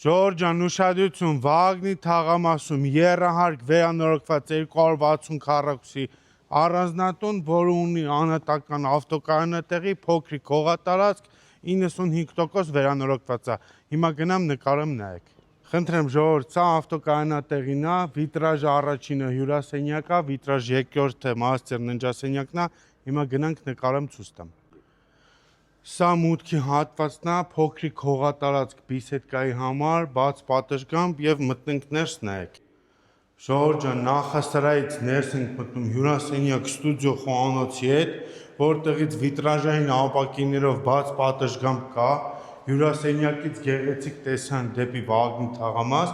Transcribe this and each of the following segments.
Ժողովուրդ ջան, ուշադրություն, Վագնի թաղամասում եռահարկ վերանորոգված 260 քառակուսի առանձնատուն, որը ունի անհատական ավտոկայանատեղի, փոքրիկ հողատարածք, 95% վերանորոգված է։ Հիմա գնամ նկարեմ նայեք։ Խնդրեմ ժողովուրդ, սա ավտոկայանատեղին է, վիտրաժը առաջինը հյուրասենյակ է, վիտրաժ երկրորդը մաստեր ննջասենյակն է, հիմա գնանք նկարեմ ցույց տամ։ Սա մուտքի հատվածն է, փոքրիկ հողատարածք բիսեդկայի համար, բաց պատշգամբ եւ մտնենք ներս նայեք։ Ժողովուրդ ջան, նախասրահից ներս ենք մտնում հյուրասենյակ ստուդիո խոհանոցի հետ, որտեղից վիտրաժային ապակիներով բաց պատշգամբ կա, հյուրասենյակից գեղեցիկ տեսան դեպի Վագնի թաղամաս,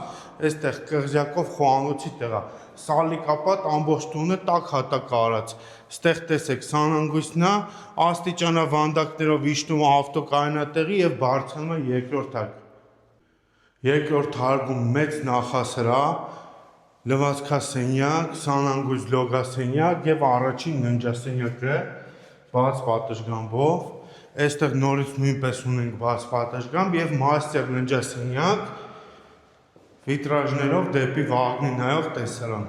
այստեղ կղզյակով խոհանոցի տեղ է, սալիկապատ ամբողջ տունը տաք հատակ արած, այստեղ տեսեք սանհանգույցն է, աստիճանավանդակներով իջնում է ավտոկայանատեղի եւ բարձրանում է երկրորդ հարկը։ Երկրորդ հարկում մեծ նախասրահ, լվացքասենյակ, սանհանգույց լոգասենյակ եւ առաջին ննջասենյակը բաց պատշգամբով, այստեղ նորից նույնպես ունենք բաց պատշգամբ եւ մաստեր ննջասենյակ, վիտրաժներով դեպի Վագնի նայող տեսարան։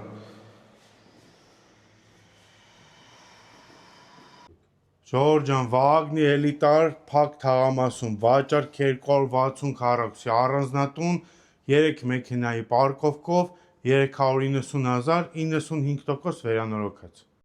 Ժողովուրդ ջան, Վագնի էլիտար փակ թաղամասում վաճառք 260 քառակուսի առանձնատուն, 3 մեքենայի պարկովկով 390 000, 95% վերանորոգած։